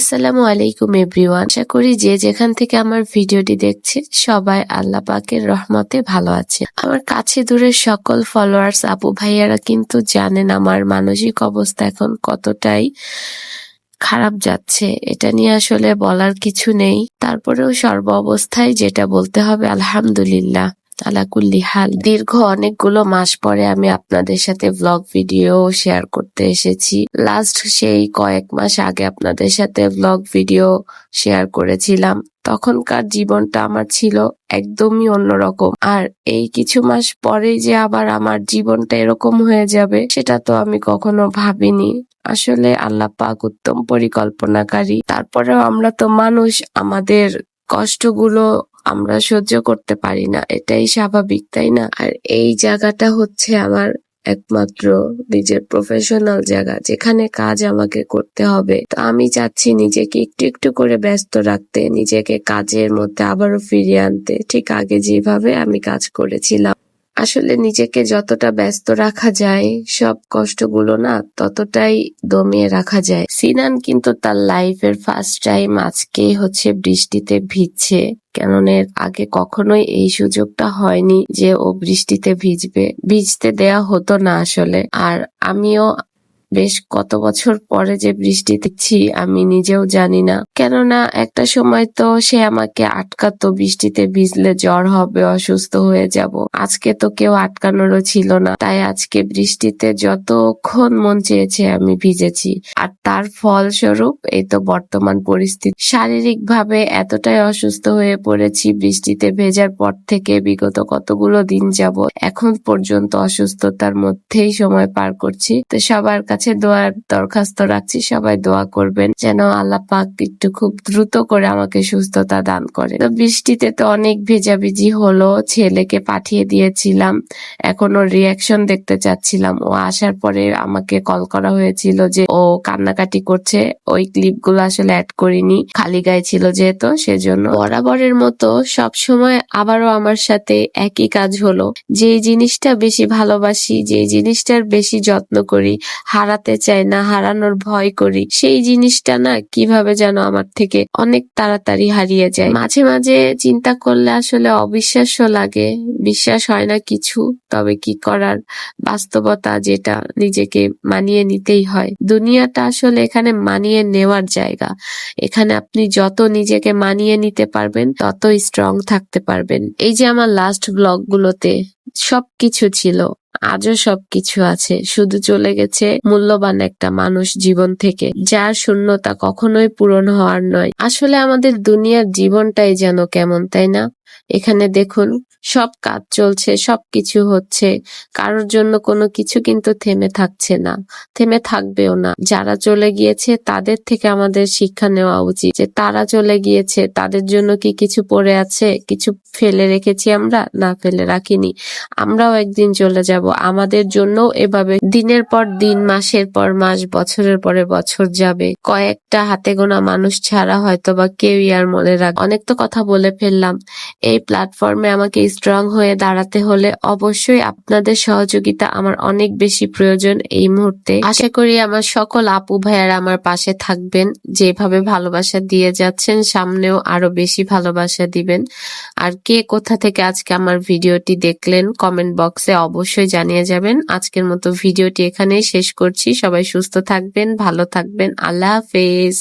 আসসালামু আলাইকুম এভরিওয়ান। আশা করি যে যেখান থেকে আমার ভিডিওটি দেখছে সবাই আল্লাহ পাকের রহমতে ভালো আছে। আমার কাছে দূরের সকল ফলোয়ার্স আপু ভাইয়ারা কিন্তু জানেন আমার মানসিক অবস্থা এখন কতটাই খারাপ যাচ্ছে। এটা নিয়ে আসলে বলার কিছু নেই। তারপরেও সর্ব অবস্থায় যেটা বলতে হবে আলহামদুলিল্লাহ আলা কুল্লি হাল। দীর্ঘ অনেকগুলো মাস পরে আমি আপনাদের সাথে ব্লগ ভিডিও শেয়ার করতে এসেছি। লাস্ট সেই কয়েক মাস আগে আপনাদের সাথে ব্লগ ভিডিও শেয়ার করেছিলাম। তখনকার জীবনটা আমার ছিল একদমই অন্যরকম, আর এই কিছু মাস পরেই যে আবার আমার জীবনটা এরকম হয়ে যাবে সেটা তো আমি কখনো ভাবিনি। আসলে আল্লাহ পাক উত্তম পরিকল্পনাকারী। তারপরেও আমরা তো মানুষ, আমাদের কষ্টগুলো আমরা সহ্য করতে পারি না, এটাই স্বাভাবিক, তাই না? আর এই জায়গাটা হচ্ছে আমার একমাত্র নিজের প্রফেশনাল জায়গা, যেখানে কাজ আমাকে করতে হবে। তো আমি চাচ্ছি নিজেকে একটু একটু করে ব্যস্ত রাখতে, নিজেকে কাজের মধ্যে আবারও ফিরিয়ে আনতে, ঠিক আগে যেভাবে আমি কাজ করেছিলাম। আসলে নিজেকে যতটা ব্যস্ত রাখা যায় সব কষ্টগুলো না ততটাই দমিয়ে রাখা যায়। সিনান কিন্তু তার লাইফের ফার্স্ট টাইম আজকেই হচ্ছে বৃষ্টিতে ভিজছে, কেননা এর আগে কখনোই এই সুযোগটা হয়নি যে ও বৃষ্টিতে ভিজবে। ভিজতে দেয়া হতো না আসলে। আর আমিও বেশ কত বছর পরে যে বৃষ্টি দেখছি আমি নিজেও জানি না, কেননা একটা সময় তো সে আমাকে আটকাতো বৃষ্টিতে ভিজলে জ্বর হবে, অসুস্থ হয়ে যাব। আজকে তো কেউ আটকানোরও ছিল না, তাই আজকে বৃষ্টিতে যতক্ষণ মন চেয়েছে আমি ভিজেছি। আর তার ফলস্বরূপ এই তো বর্তমান পরিস্থিতি। শারীরিক ভাবে এতটাই অসুস্থ হয়ে পড়েছি বৃষ্টিতে ভেজার পর থেকে। বিগত কতগুলো দিন যাব এখন পর্যন্ত অসুস্থতার মধ্যেই সময় পার করছি। তো সবার কাছে দোয়ার দরখাস্ত রাখছি, সবাই দোয়া করবেন যেন আল্লাহ পাক একটু খুব দ্রুত করে আমাকে সুস্থতা দান করে। তো বৃষ্টিতে তো অনেক ভেজাভিজি হলো, ছেলেকে পাঠিয়ে দিয়েছিলাম, এখনো রিয়াকশন দেখতে চাচ্ছিলাম। ও আসার পরে আমাকে কল করা হয়েছিল যে ও কান্নাকাটি করছে, ওই ক্লিপগুলো আসলে অ্যাড করিনি, খালি গায়ে ছিল যেহেতু, সেজন্য। বরাবরের মতো সব সময় আবারও আমার সাথে একই কাজ হলো। যে জিনিসটা বেশি ভালোবাসি, যে জিনিসটার বেশি যত্ন করি, হারাতে চাই না, হারানোর ভয় করি, সেই জিনিসটা না কিভাবে যেন আমার থেকে অনেক তাড়াতাড়ি হারিয়ে যায়। মাঝে মাঝে চিন্তা করলে আসলে অবিশ্বাস্য লাগে, বিশ্বাস হয় না কিছু, তবে কি করার, বাস্তবতা যেটা, নিজেকে মানিয়ে নিতেই হয়। দুনিয়াটা আসলে এখানে মানিয়ে নেওয়ার জায়গা। এখানে আপনি যত নিজেকে মানিয়ে নিতে পারবেন তত স্ট্রং থাকতে পারবেন। এই যে আমার লাস্ট ব্লগগুলোতে সবকিছু ছিল, আজও সবকিছু আছে, শুধু চলে গেছে মূল্যবান একটা মানুষ জীবন থেকে, যার শূন্যতা কখনোই পূরণ হওয়ার নয়। আসলে আমাদের দুনিয়ার জীবনটাই যেন কেমন, তাই না? এখানে দেখুন সব কাজ চলছে, সবকিছু হচ্ছে, কারোর জন্য কোনো কিছু কিন্তু থেমে থাকছে না, থেমে থাকবেও না। যারা চলে গিয়েছে তাদের থেকে আমাদের শিক্ষা নেওয়া উচিত যে তারা চলে গিয়েছে, তাদের জন্য কি কিছু পড়ে আছে, কিছু ফেলে রেখেছি আমরা? না, ফেলে রাখিনি। আমরাও একদিন চলে যাব, আমাদের জন্য এভাবে দিনের পর দিন, মাসের পর মাস, বছরের পরে বছর যাবে। কয়েকটা হাতে গোনা মানুষ ছাড়া হয়তো বা কেউই আর মনে রাখবে। অনেক তো কথা বলে ফেললাম। এই প্ল্যাটফর্মে আমাকে স্ট্রং হয়ে দাঁড়াতে হলে অবশ্যই আপনাদের সহযোগিতা আমার অনেক বেশি প্রয়োজন এই মুহূর্তে। আশা করি আমার সকল আপু ভাইয়ারা আমার পাশে থাকবেন, যেভাবে ভালোবাসা দিয়ে যাচ্ছেন সামনেও আরো বেশি ভালোবাসা দিবেন। আর কে কোথা থেকে আজকে আমার ভিডিওটি দেখলেন কমেন্ট বক্সে অবশ্যই জানিয়ে যাবেন। আজকের মতো ভিডিওটি এখানেই শেষ করছি। সবাই সুস্থ থাকবেন, ভালো থাকবেন। আল্লাহ হাফেজ।